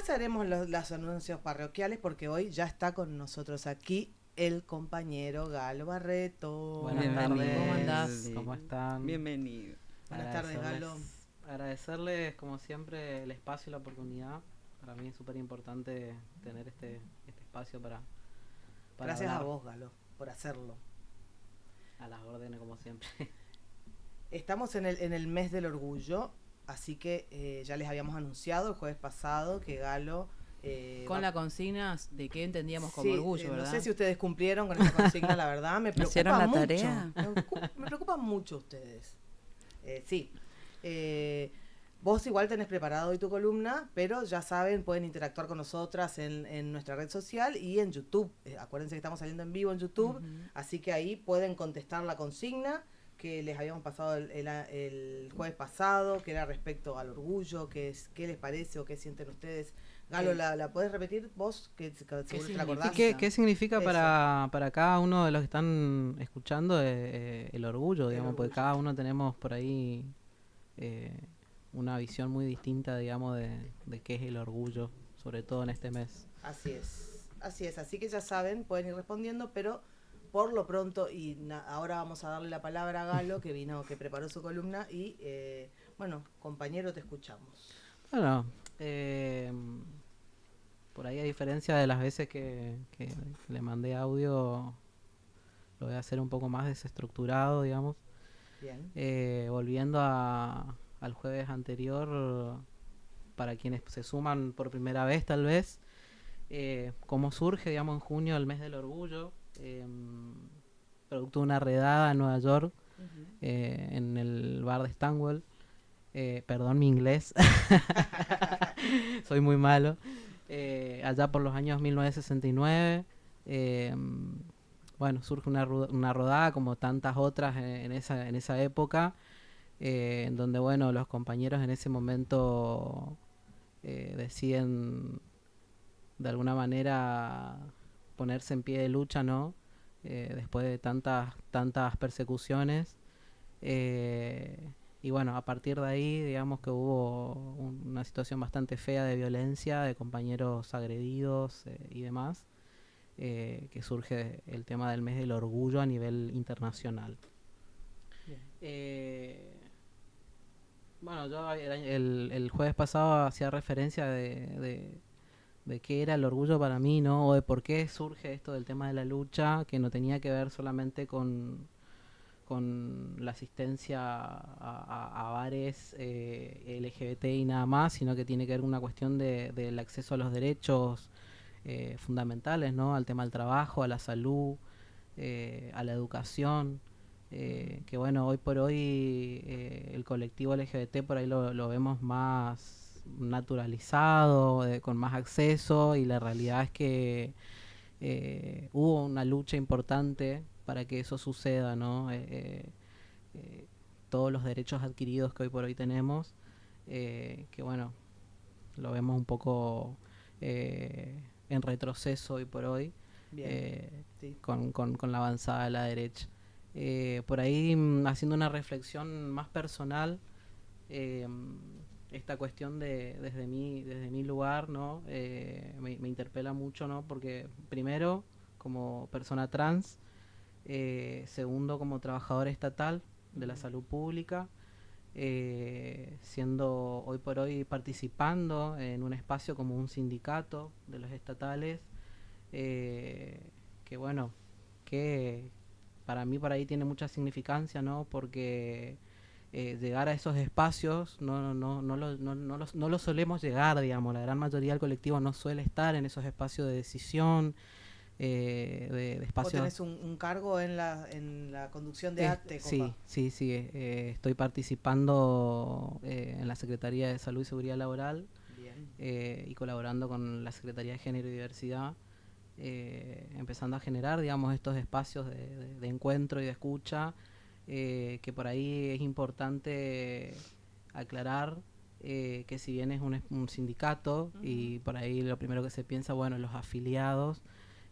después haremos los anuncios parroquiales porque hoy ya está con nosotros aquí el compañero Galo Barreto. Buenas Bienvenido. tardes, ¿Cómo andás? ¿cómo están? Bienvenido. Buenas tardes, Galo. Agradecerles, como siempre, el espacio y la oportunidad. Para mí es súper importante tener este espacio para Gracias hablar. a vos, Galo, por hacerlo. A las órdenes, como siempre. Estamos en el mes del orgullo, así que ya les habíamos anunciado el jueves pasado que Galo... con la consigna de qué entendíamos sí, como orgullo, ¿verdad? No sé si ustedes cumplieron con esa consigna, la verdad, me preocupa ¿Hicieron la mucho. tarea? Me preocupan mucho ustedes. Sí. Vos igual tenés preparado hoy tu columna, pero ya saben, pueden interactuar con nosotras en nuestra red social y en YouTube. Acuérdense que estamos saliendo en vivo en YouTube, así que ahí pueden contestar la consigna que les habíamos pasado el jueves pasado, que era respecto al orgullo, qué les parece o qué sienten ustedes. Galo, ¿la podés repetir vos? Que seguro te la acordás. ¿Qué significa para cada uno de los que están escuchando el orgullo, digamos? orgullo. Porque cada uno tenemos por ahí una visión muy distinta, digamos, de qué es el orgullo, sobre todo en este mes. Así es. Así que ya saben, pueden ir respondiendo, pero por lo pronto, ahora vamos a darle la palabra a Galo, que preparó su columna, y bueno, compañero, te escuchamos. Bueno, por ahí, a diferencia de las veces que le mandé audio, lo voy a hacer un poco más desestructurado, digamos. Bien. Volviendo al jueves anterior, para quienes se suman por primera vez tal vez, cómo surge, digamos, en junio el mes del orgullo, producto de una redada en Nueva York, en el bar de Stanwell. Perdón mi inglés, soy muy malo. Allá por los años 1969, bueno, surge una rodada como tantas otras en esa época, en donde, bueno, los compañeros en ese momento deciden de alguna manera ponerse en pie de lucha, ¿no? Después de tantas persecuciones. Y bueno, a partir de ahí, digamos que hubo una situación bastante fea de violencia, de compañeros agredidos y demás, que surge el tema del mes del orgullo a nivel internacional. Bueno, yo el jueves pasado hacía referencia de qué era el orgullo para mí, ¿no? O de por qué surge esto del tema de la lucha, que no tenía que ver solamente con la asistencia a bares LGBT y nada más, sino que tiene que ver con una cuestión del acceso a los derechos fundamentales, ¿no? Al tema del trabajo, a la salud, a la educación. Que bueno, hoy por hoy el colectivo LGBT por ahí lo vemos más naturalizado, con más acceso, y la realidad es que hubo una lucha importante para que eso suceda, ¿no? Todos los derechos adquiridos que hoy por hoy tenemos, que bueno, lo vemos un poco en retroceso hoy por hoy, sí, con la avanzada de la derecha. Por ahí, haciendo una reflexión más personal, esta cuestión desde mi lugar, ¿no? Me interpela mucho, ¿no? Porque primero, como persona trans, segundo, como trabajador estatal de la salud pública, siendo hoy por hoy participando en un espacio como un sindicato de los estatales, que bueno, que para mí por ahí tiene mucha significancia, ¿no? Porque llegar a esos espacios no lo solemos llegar, digamos. La gran mayoría del colectivo no suele estar en esos espacios de decisión, de espacios. ¿Vos tenés un cargo en la conducción de ACTE, compa? Sí, estoy participando en la Secretaría de Salud y Seguridad Laboral. Bien. Y colaborando con la Secretaría de Género y Diversidad, empezando a generar, digamos, estos espacios de encuentro y de escucha, que por ahí es importante aclarar que si bien es un sindicato, y por ahí lo primero que se piensa, bueno, los afiliados,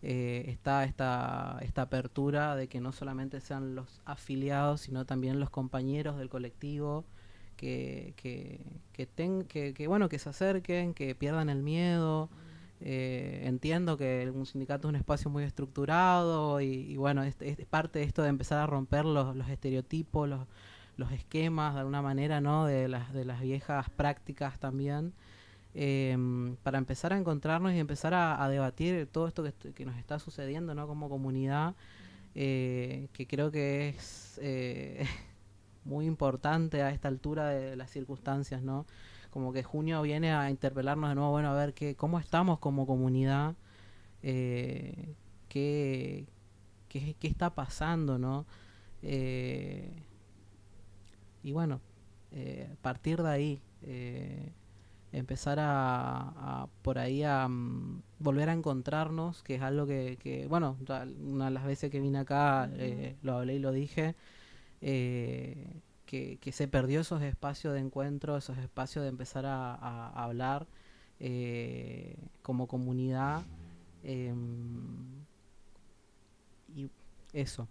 está esta apertura de que no solamente sean los afiliados, sino también los compañeros del colectivo bueno, que se acerquen, que pierdan el miedo. Entiendo que un sindicato es un espacio muy estructurado y bueno, es parte de esto de empezar a romper los estereotipos, los esquemas de alguna manera, ¿no? De las viejas prácticas también, para empezar a encontrarnos y empezar a debatir todo esto que nos está sucediendo, ¿no? Como comunidad, que creo que es muy importante a esta altura de las circunstancias, ¿no? Como que junio viene a interpelarnos de nuevo, bueno, a ver cómo estamos como comunidad, eh, qué, qué está pasando, ¿no? Eh, y bueno, partir de ahí, empezar por ahí a volver a encontrarnos, que es algo bueno, una de las veces que vine acá lo hablé y lo dije, que se perdió esos espacios de encuentro, esos espacios de empezar a hablar como comunidad, eh, y eso.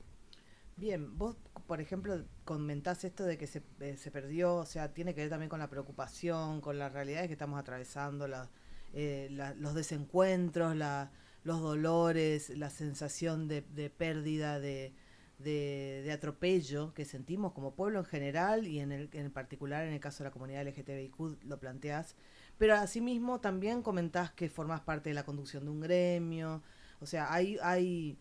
Bien, vos, por ejemplo, comentás esto de que se perdió, o sea, tiene que ver también con la preocupación, con las realidades que estamos atravesando, los desencuentros, los dolores, la sensación de pérdida, de atropello que sentimos como pueblo en general y en particular en el caso de la comunidad LGTBIQ lo planteás, pero asimismo también comentás que formás parte de la conducción de un gremio, o sea, hay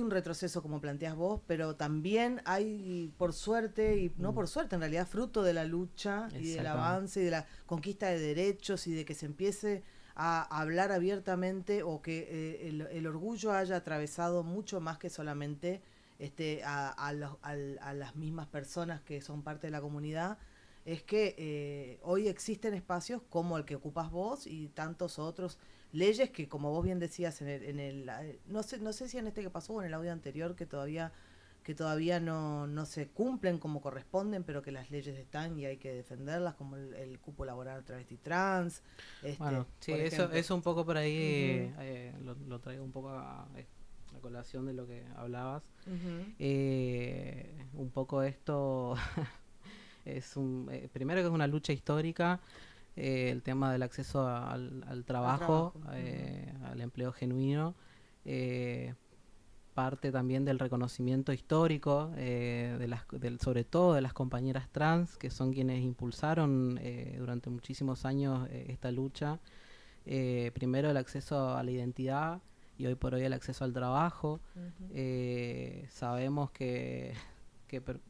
un retroceso como planteas vos, pero también hay, por suerte, y no por suerte, en realidad fruto de la lucha y del avance y de la conquista de derechos y de que se empiece a hablar abiertamente o que el orgullo haya atravesado mucho más que solamente a las mismas personas que son parte de la comunidad, es que hoy existen espacios como el que ocupas vos y tantos otros, leyes que como vos bien decías no sé si en este que pasó o en el audio anterior que todavía no se cumplen como corresponden, pero que las leyes están y hay que defenderlas, como el cupo laboral travesti trans, Bueno, sí, eso un poco por ahí, lo traigo un poco a colación de lo que hablabas. Un poco esto primero que es una lucha histórica, el tema del acceso al trabajo, al empleo genuino, parte también del reconocimiento histórico, sobre todo de las compañeras trans, que son quienes impulsaron durante muchísimos años esta lucha. Primero el acceso a la identidad y hoy por hoy el acceso al trabajo. Sabemos que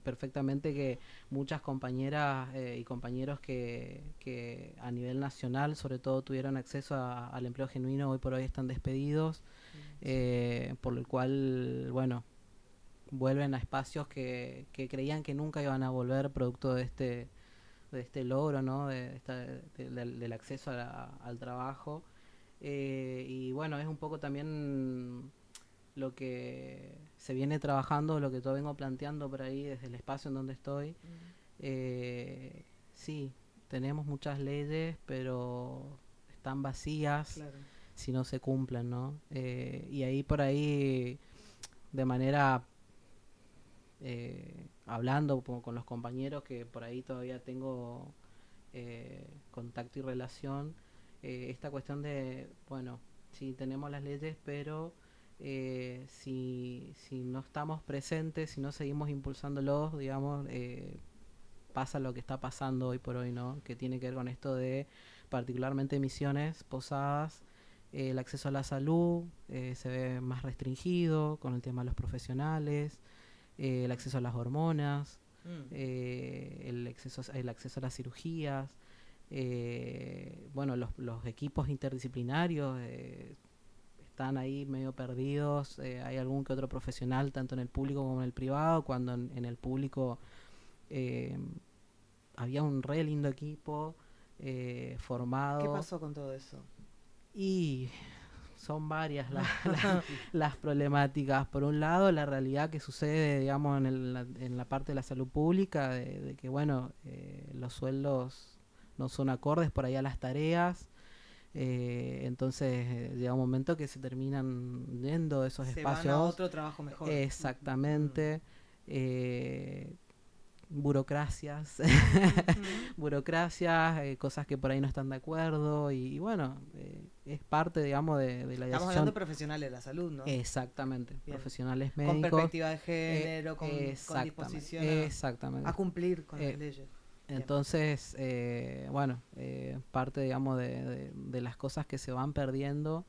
perfectamente que muchas compañeras y compañeros que a nivel nacional sobre todo tuvieron acceso al empleo genuino hoy por hoy están despedidos, por lo cual, bueno, vuelven a espacios que creían que nunca iban a volver producto de este logro, ¿no? Del acceso al trabajo. Y bueno, es un poco también lo que se viene trabajando, lo que yo vengo planteando por ahí desde el espacio en donde estoy. Sí, tenemos muchas leyes, pero están vacías, claro, si no se cumplen, ¿no? Y ahí por ahí, de manera hablando con los compañeros que por ahí todavía tengo contacto y relación, esta cuestión de, bueno, sí tenemos las leyes, pero si no estamos presentes, si no seguimos impulsándolos, digamos, pasa lo que está pasando hoy por hoy, ¿no? Que tiene que ver con esto de particularmente Misiones, Posadas, el acceso a la salud se ve más restringido con el tema de los profesionales, el acceso a las hormonas, el acceso a las cirugías, bueno, los equipos interdisciplinarios están ahí medio perdidos, hay algún que otro profesional tanto en el público como en el privado, cuando en el público había un re lindo equipo formado. ¿Qué pasó con todo eso? Y son varias las problemáticas. Por un lado, la realidad que sucede, digamos, en la parte de la salud pública, de que, bueno, los sueldos no son acordes por ahí a las tareas. Entonces llega un momento que se terminan yendo esos espacios. Se van a otro trabajo mejor. Exactamente. burocracias, cosas que por ahí no están de acuerdo y bueno, es parte, digamos, de la decisión. Estamos hablando de profesionales de la salud, ¿no? Exactamente, Bien. profesionales médicos. Con perspectiva de género, con disposición a cumplir con las leyes. Entonces, bueno, parte, digamos, de las cosas que se van perdiendo,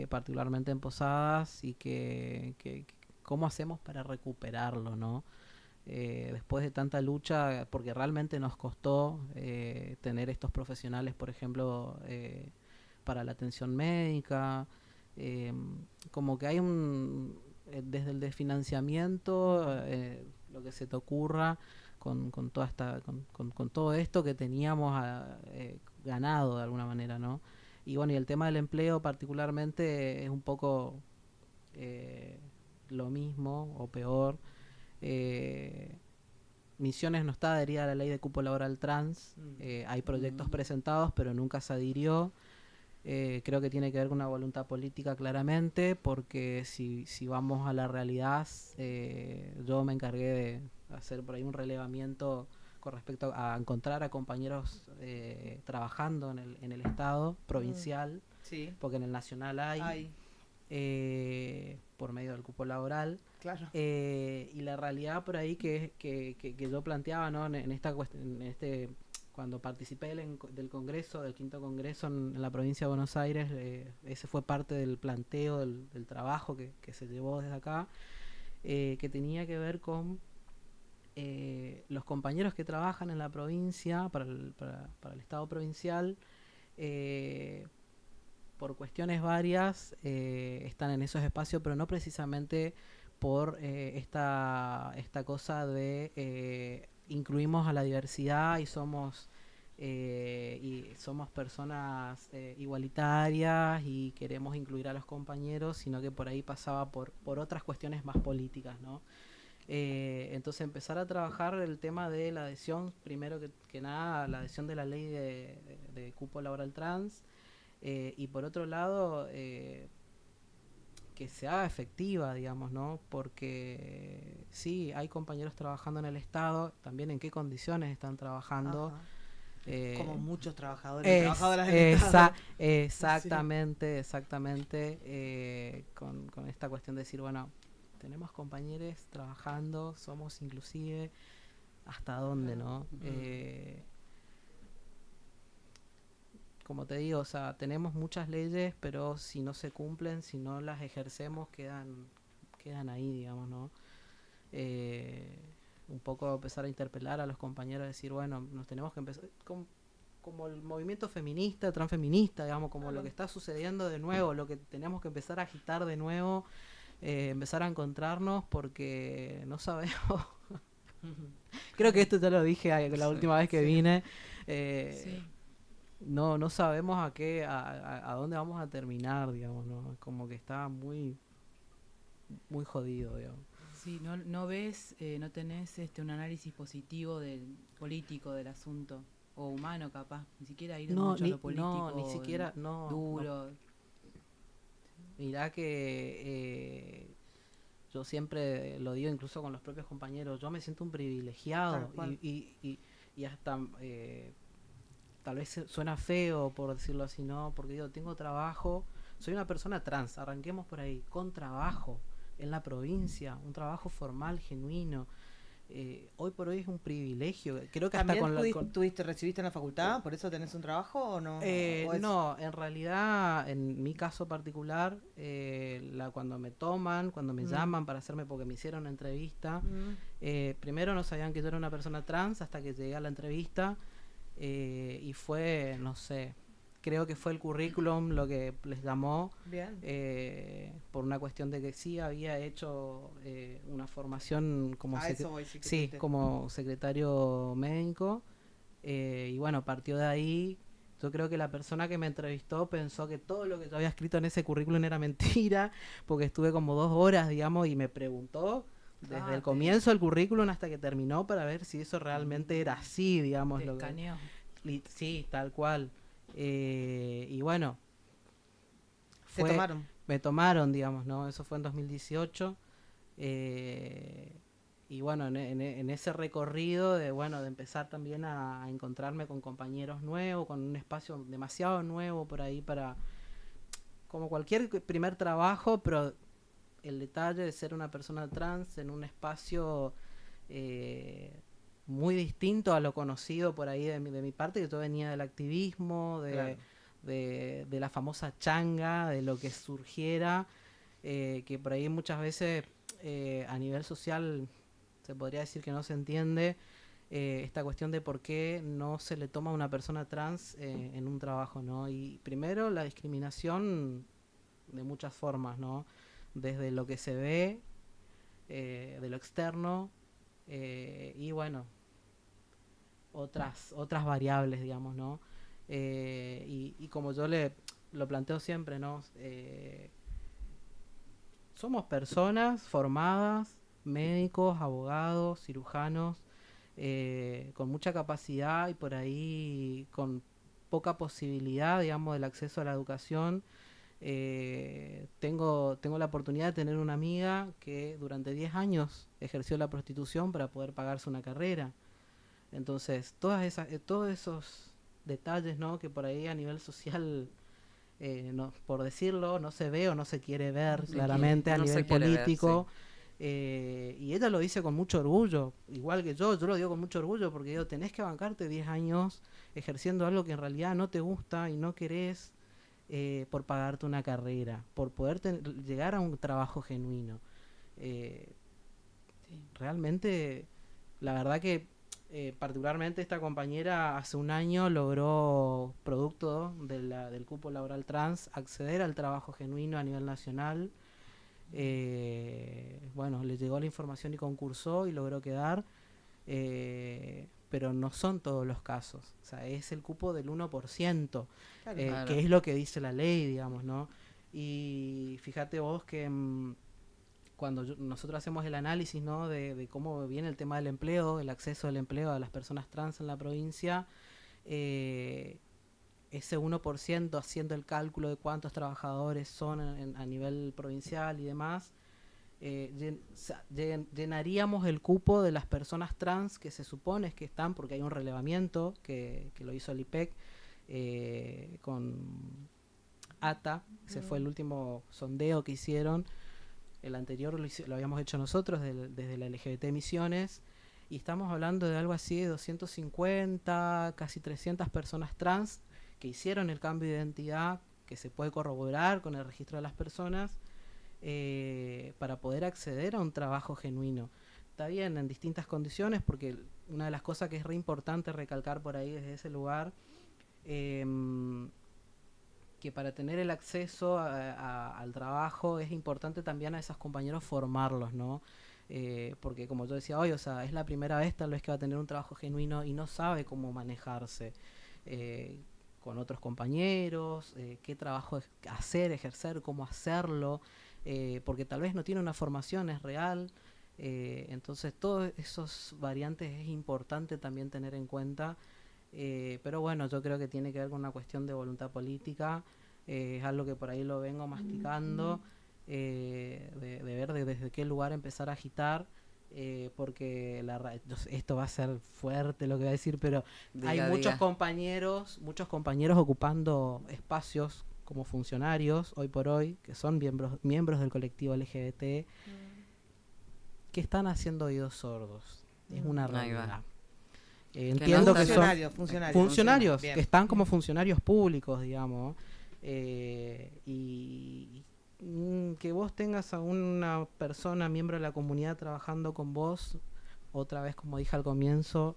particularmente en Posadas, y que cómo hacemos para recuperarlo, ¿no? Después de tanta lucha, porque realmente nos costó tener estos profesionales, por ejemplo, para la atención médica, como que hay desde el desfinanciamiento, lo que se te ocurra, con toda esta con todo esto que teníamos ganado de alguna manera, ¿no? Y bueno, y el tema del empleo particularmente es un poco lo mismo o peor. Misiones no está adherida a la ley de cupo laboral trans. Hay proyectos presentados, pero nunca se adhirió. Creo que tiene que ver con una voluntad política claramente, porque si vamos a la realidad, yo me encargué de hacer por ahí un relevamiento con respecto a encontrar a compañeros trabajando en el Estado provincial, sí, porque en el nacional hay. Por medio del cupo laboral. Claro. Y la realidad por ahí que yo planteaba, ¿no? en esta cuestión, cuando participé del congreso, del quinto congreso en la provincia de Buenos Aires, ese fue parte del planteo del trabajo que se llevó desde acá, que tenía que ver con los compañeros que trabajan en la provincia, para el Estado provincial, por cuestiones varias, están en esos espacios, pero no precisamente por esta cosa de incluimos a la diversidad y somos personas igualitarias y queremos incluir a los compañeros, sino que por ahí pasaba por otras cuestiones más políticas, ¿no? Entonces empezar a trabajar el tema de la adhesión, primero que nada, la adhesión de la ley de cupo laboral trans, y por otro lado, que se haga efectiva, digamos, ¿no? Porque sí, hay compañeros trabajando en el Estado, también en qué condiciones están trabajando. Como muchos trabajadores y trabajadoras del Estado. Exactamente, con esta cuestión de decir, bueno, tenemos compañeros trabajando, somos inclusive, ¿hasta dónde, no? Como te digo, o sea, tenemos muchas leyes, pero si no se cumplen, si no las ejercemos, quedan ahí, digamos, ¿no? Un poco empezar a interpelar a los compañeros, decir, bueno, nos tenemos que empezar, como el movimiento feminista, transfeminista, digamos, como lo que está sucediendo de nuevo, lo que tenemos que empezar a agitar de nuevo, empezar a encontrarnos, porque no sabemos. Creo que esto ya lo dije la última vez que vine. Sí. No sabemos a dónde vamos a terminar, digamos, ¿no? Como que está muy muy jodido, digamos. Sí, no ves, no tenés un análisis positivo del político del asunto, o humano capaz, ni siquiera ir mucho a lo político. No, ni siquiera, duro. No. Mirá que yo siempre lo digo incluso con los propios compañeros, yo me siento un privilegiado y hasta tal vez suena feo por decirlo así, ¿no? Porque digo, tengo trabajo, soy una persona trans, arranquemos por ahí, con trabajo en la provincia, un trabajo formal, genuino. Hoy por hoy es un privilegio. Creo que hasta ¿Recibiste en la facultad? ¿Por eso tenés un trabajo o no? No, en realidad, en mi caso particular, cuando me toman, cuando me llaman para hacerme, porque me hicieron una entrevista, primero no sabían que yo era una persona trans hasta que llegué a la entrevista. Y fue, no sé, creo que fue el currículum lo que les llamó. Bien. Por una cuestión de que sí había hecho una formación como, como secretario médico, y bueno, partió de ahí. Yo creo que la persona que me entrevistó pensó que todo lo que yo había escrito en ese currículum era mentira, porque estuve como 2 horas, digamos, y me preguntó desde el comienzo del currículum hasta que terminó para ver si eso realmente era así, digamos. Te escaneó. Sí, tal cual. Y bueno, me tomaron, digamos, ¿no? Eso fue en 2018. bueno, en ese recorrido de, bueno, de empezar también a encontrarme con compañeros nuevos, con un espacio demasiado nuevo por ahí para, como cualquier primer trabajo, pero el detalle de ser una persona trans en un espacio muy distinto a lo conocido por ahí de mi parte, que yo venía del activismo, Claro. de la famosa changa, de lo que surgiera, que por ahí muchas veces a nivel social se podría decir que no se entiende esta cuestión de por qué no se le toma a una persona trans en un trabajo, ¿no? Y primero la discriminación de muchas formas, ¿no? Desde lo que se ve, de lo externo, y bueno, otras variables, digamos, ¿no? Y como yo lo planteo siempre, ¿no? Somos personas formadas, médicos, abogados, cirujanos, con mucha capacidad y por ahí con poca posibilidad, digamos, del acceso a la educación. Tengo la oportunidad de tener una amiga que durante 10 años ejerció la prostitución para poder pagarse una carrera. Entonces, todos esos detalles, ¿no? Que por ahí a nivel social, no, por decirlo, no se ve o no se quiere ver No se claramente quiere, a no se nivel quiere ver, político. Y ella lo dice con mucho orgullo, igual que yo lo digo con mucho orgullo porque digo, tenés que bancarte 10 años ejerciendo algo que en realidad no te gusta y no querés, por pagarte una carrera, por poder llegar a un trabajo genuino. Eh, Sí. Realmente, la verdad que particularmente esta compañera hace un año logró, producto del cupo laboral trans, acceder al trabajo genuino a nivel nacional. Bueno, le llegó la información y concursó y logró quedar, pero no son todos los casos. O sea, es el cupo del 1%, Claro. Claro. que es lo que dice la ley, digamos, ¿no? Y fíjate vos que cuando nosotros hacemos el análisis, ¿no? de cómo viene el tema del empleo, el acceso al empleo a las personas trans en la provincia, eh, ese 1% haciendo el cálculo de cuántos trabajadores son a nivel provincial y demás, llenaríamos el cupo de las personas trans que se supone que están, porque hay un relevamiento que lo hizo el IPEC con ATA, ese fue el último sondeo que hicieron. El anterior lo habíamos hecho nosotros desde la LGBT Misiones, y estamos hablando de algo así de 250, casi 300 personas trans que hicieron el cambio de identidad, que se puede corroborar con el registro de las personas, para poder acceder a un trabajo genuino. Está bien, en distintas condiciones, porque una de las cosas que es re importante recalcar por ahí desde ese lugar, que para tener el acceso al trabajo es importante también a esos compañeros formarlos, ¿no? Porque como yo decía hoy, o sea, es la primera vez tal vez que va a tener un trabajo genuino y no sabe cómo manejarse con otros compañeros, qué trabajo hacer, ejercer, cómo hacerlo, porque tal vez no tiene una formación, es real. Entonces todos esos variantes es importante también tener en cuenta. Pero bueno, yo creo que tiene que ver con una cuestión de voluntad política, es algo que por ahí lo vengo masticando, de ver desde qué lugar empezar a agitar, porque esto va a ser fuerte lo que voy a decir, pero hay muchos compañeros ocupando espacios como funcionarios hoy por hoy, que son miembros del colectivo LGBT, que están haciendo oídos sordos. Es una realidad. Entiendo que son funcionarios que están como funcionarios públicos, digamos, y que vos tengas a una persona, miembro de la comunidad, trabajando con vos, otra vez como dije al comienzo,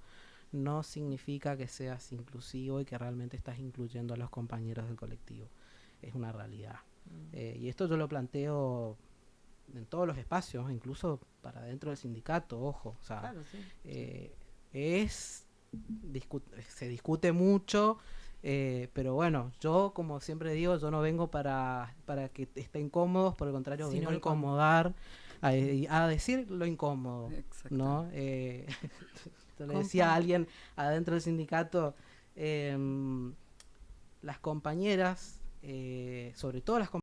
no significa que seas inclusivo y que realmente estás incluyendo a los compañeros del colectivo. Es una realidad. Y esto yo lo planteo en todos los espacios, incluso para dentro del sindicato, ojo. O sea, Claro, sí. Se discute mucho, pero bueno, yo como siempre digo, yo no vengo para que estén cómodos, por el contrario, vengo a incomodar, a decir lo incómodo, ¿no? Yo le decía a alguien adentro del sindicato, las compañeras, sobre todo las compañeras,